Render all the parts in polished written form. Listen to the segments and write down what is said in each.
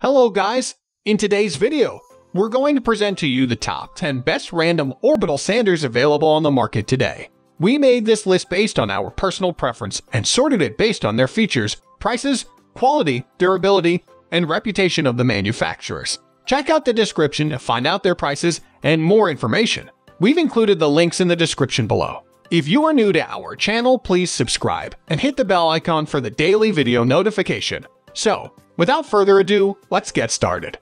Hello guys! In today's video, we're going to present to you the top 10 best random orbital sanders available on the market today. We made this list based on our personal preference and sorted it based on their features, prices, quality, durability, and reputation of the manufacturers. Check out the description to find out their prices and more information. We've included the links in the description below. If you are new to our channel, please subscribe and hit the bell icon for the daily video notification. So, without further ado, let's get started.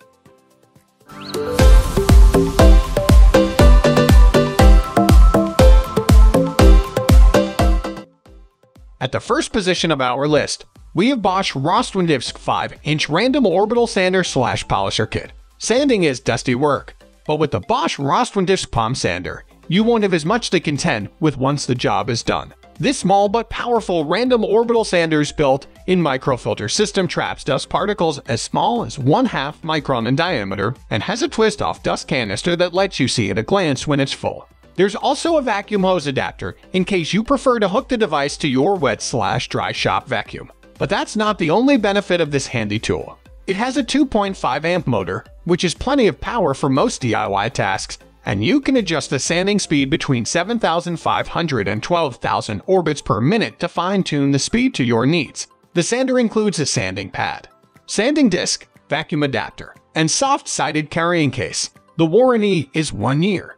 At the first position of our list, we have Bosch Rostwindivsk 5-inch Random Orbital Sander / Polisher Kit. Sanding is dusty work, but with the Bosch Rostwindivsk Palm Sander, you won't have as much to contend with once the job is done. This small but powerful random orbital sander's built-in microfilter system traps dust particles as small as 1/2 micron in diameter and has a twist-off dust canister that lets you see at a glance when it's full. There's also a vacuum hose adapter in case you prefer to hook the device to your wet/dry shop vacuum. But that's not the only benefit of this handy tool. It has a 2.5 amp motor, which is plenty of power for most DIY tasks, and you can adjust the sanding speed between 7,500 and 12,000 orbits per minute to fine-tune the speed to your needs. The sander includes a sanding pad, sanding disc, vacuum adapter, and soft-sided carrying case. The warranty is 1 year.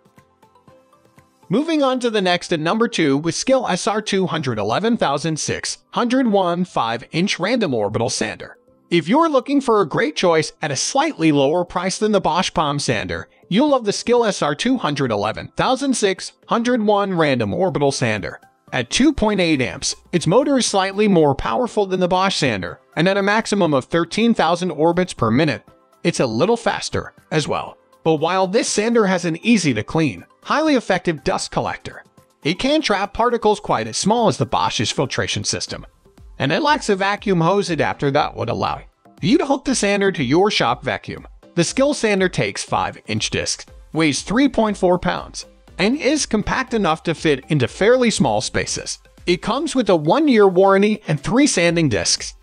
Moving on to the next at number 2 with SKIL SR211601 5-inch Random Orbital Sander. If you're looking for a great choice at a slightly lower price than the Bosch Palm Sander, you'll love the SKIL SR211601 Random Orbital Sander. At 2.8 amps, its motor is slightly more powerful than the Bosch Sander, and at a maximum of 13,000 orbits per minute, it's a little faster as well. But while this sander has an easy-to-clean, highly effective dust collector, it can trap particles quite as small as the Bosch's filtration system. And it lacks a vacuum hose adapter that would allow you to hook the sander to your shop vacuum. The SKIL sander takes 5-inch discs, weighs 3.4 pounds, and is compact enough to fit into fairly small spaces. It comes with a 1-year warranty and 3 sanding discs.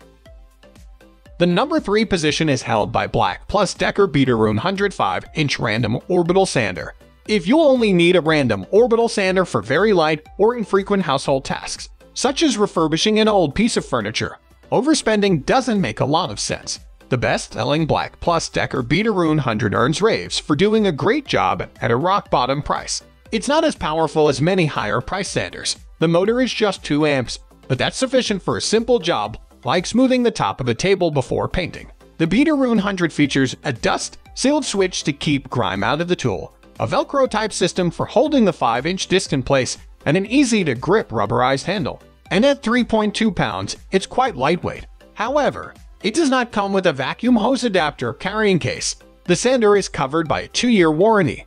The number 3 position is held by BLACK+DECKER Bdara 105-inch Random Orbital Sander. If you only need a random orbital sander for very light or infrequent household tasks, such as refurbishing an old piece of furniture, overspending doesn't make a lot of sense. The best-selling BLACK+DECKER Bdara 100 earns raves for doing a great job at a rock-bottom price. It's not as powerful as many higher-priced sanders. The motor is just 2 amps, but that's sufficient for a simple job like smoothing the top of a table before painting. The Bdara 100 features a dust-sealed switch to keep grime out of the tool, a Velcro-type system for holding the 5-inch disc in place, and an easy-to-grip rubberized handle. And at 3.2 pounds, it's quite lightweight. However, it does not come with a vacuum hose adapter carrying case. The sander is covered by a 2-year warranty.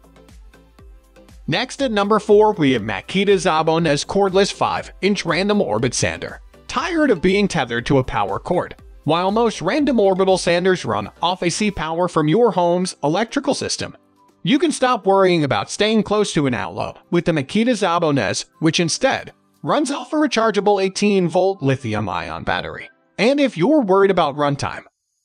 Next at number 4, we have Makita Zabon as Cordless 5-inch Random Orbit Sander. Tired of being tethered to a power cord? While most random orbital sanders run off AC power from your home's electrical system, you can stop worrying about staying close to an outlet with the Makita Zabon, which instead runs off a rechargeable 18-volt lithium-ion battery. And if you're worried about runtime,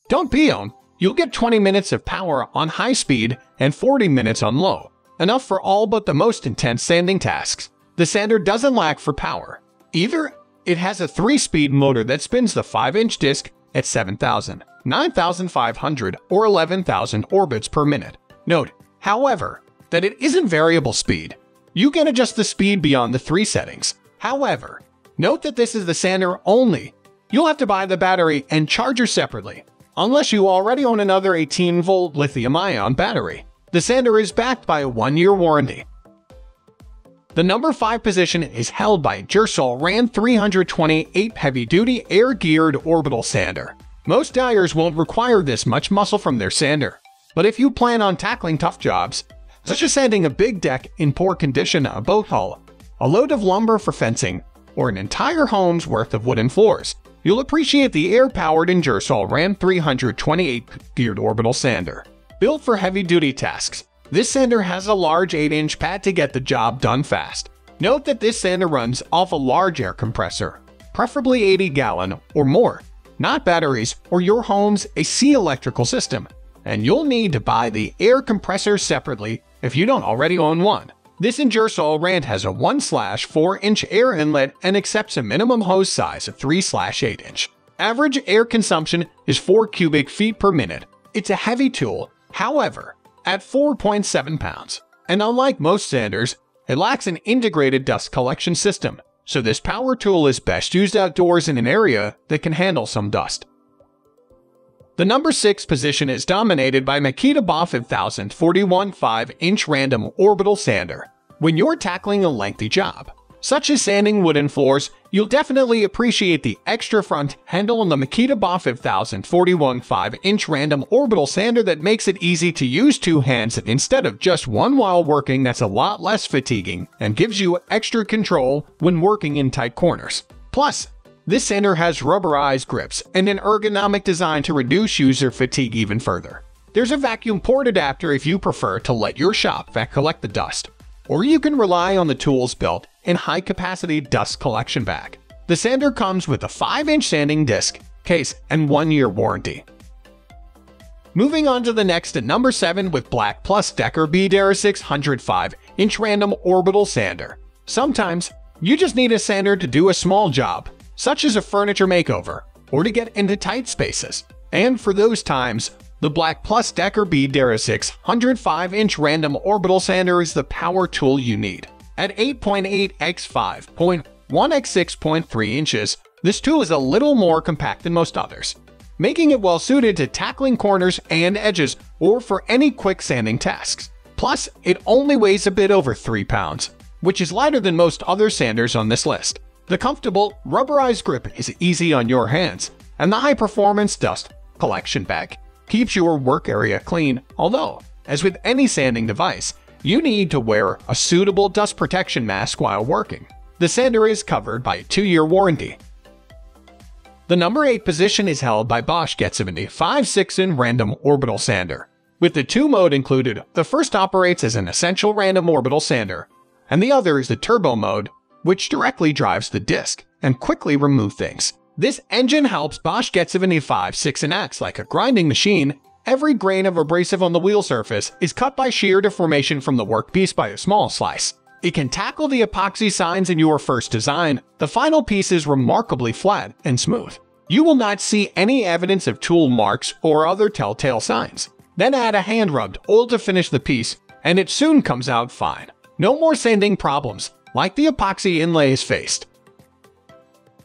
don't be on. You'll get 20 minutes of power on high speed and 40 minutes on low, enough for all but the most intense sanding tasks. The sander doesn't lack for power either. It has a 3-speed motor that spins the 5-inch disc at 7,000, 9,500, or 11,000 orbits per minute. Note, however, that it isn't variable speed. You can adjust the speed beyond the 3 settings. However, note that this is the sander only. You'll have to buy the battery and charger separately, unless you already own another 18-volt lithium-ion battery. The sander is backed by a 1-year warranty. The number 5 position is held by GERSOL RAM 328 Heavy-Duty Air-Geared Orbital Sander. Most dyers won't require this much muscle from their sander, but if you plan on tackling tough jobs, such as sanding a big deck in poor condition, a boat hull, a load of lumber for fencing, or an entire home's worth of wooden floors, you'll appreciate the air-powered Ingersoll RAM 328 Geared Orbital Sander. Built for heavy-duty tasks, this sander has a large 8-inch pad to get the job done fast. Note that this sander runs off a large air compressor, preferably 80-gallon or more, not batteries or your home's AC electrical system. and you'll need to buy the air compressor separately if you don't already own one. This Ingersoll rand has a 1/4-inch air inlet and accepts a minimum hose size of 3/8 inch. Average air consumption is 4 cubic feet per minute. It's a heavy tool, however, at 4.7 pounds. And unlike most sanders, it lacks an integrated dust collection system, so this power tool is best used outdoors in an area that can handle some dust. The number 6 position is dominated by Makita Bosch 5041 5-inch Random Orbital Sander. When you're tackling a lengthy job, such as sanding wooden floors, you'll definitely appreciate the extra front handle on the Makita Bosch 5041 5-inch Random Orbital Sander that makes it easy to use two hands instead of just one while working. That's a lot less fatiguing and gives you extra control when working in tight corners. Plus, this sander has rubberized grips and an ergonomic design to reduce user fatigue even further. There's a vacuum port adapter if you prefer to let your shop vac collect the dust, or you can rely on the tools built in high-capacity dust collection bag. The sander comes with a 5-inch sanding disc, case, and 1-year warranty. Moving on to the next at number 7 with BLACK+DECKER Bdara 605-inch Random Orbital Sander. Sometimes, you just need a sander to do a small job, such as a furniture makeover, or to get into tight spaces. And for those times, the BLACK+DECKER Bdara 605-inch Random Orbital Sander is the power tool you need. At 8.8 x 5.1 x 6.3 inches, this tool is a little more compact than most others, making it well suited to tackling corners and edges or for any quick sanding tasks. Plus, it only weighs a bit over 3 pounds, which is lighter than most other sanders on this list. The comfortable, rubberized grip is easy on your hands, and the high-performance dust collection bag keeps your work area clean, although, as with any sanding device, you need to wear a suitable dust protection mask while working. The sander is covered by a 2-year warranty. The number 8 position is held by Bosch G75 6-in Random Orbital Sander. With the 2 mode included, the first operates as an essential random orbital sander, and the other is the turbo mode, which directly drives the disc and quickly remove things. This engine helps Bosch G75 6-in acts like a grinding machine. Every grain of abrasive on the wheel surface is cut by shear deformation from the workpiece by a small slice. It can tackle the epoxy signs in your first design. The final piece is remarkably flat and smooth. You will not see any evidence of tool marks or other telltale signs. Then add a hand-rubbed oil to finish the piece, and it soon comes out fine. No more sanding problems like the epoxy inlays faced.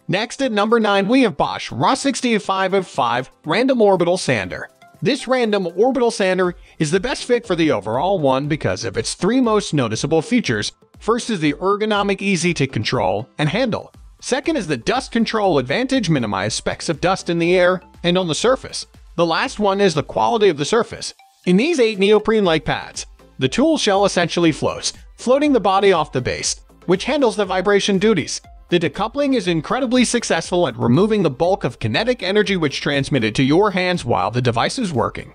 Next at number 9 we have Bosch RA65 Random Orbital Sander. This Random Orbital Sander is the best fit for the overall one because of its 3 most noticeable features. First is the ergonomic easy to control and handle. Second is the dust control advantage, minimize specks of dust in the air and on the surface. The last one is the quality of the surface. In these 8 neoprene-like pads, the tool shell essentially floats, floating the body off the base, which handles the vibration duties. The decoupling is incredibly successful at removing the bulk of kinetic energy which transmitted to your hands while the device is working.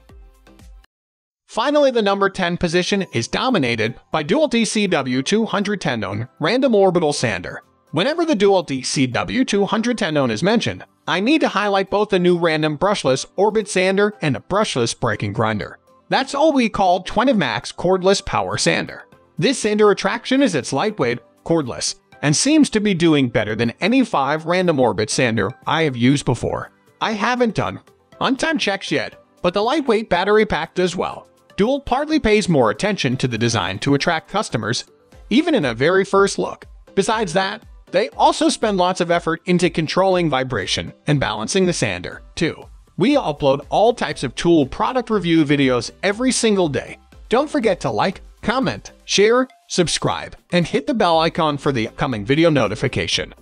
Finally, the number 10 position is dominated by DeWALT DCW210 Random Orbital Sander. Whenever the DeWALT DCW210 is mentioned, I need to highlight both the new random brushless orbit sander and a brushless breaking grinder. That's all we call 20 Max Cordless Power Sander. This sander attraction is its lightweight, cordless, and seems to be doing better than any 5 random orbit sander I have used before. I haven't done on-time checks yet, but the lightweight battery pack does well. DeWALT partly pays more attention to the design to attract customers, even in a very first look. Besides that, they also spend lots of effort into controlling vibration and balancing the sander, too. We upload all types of tool product review videos every single day. Don't forget to like, comment, share, subscribe, and hit the bell icon for the upcoming video notification.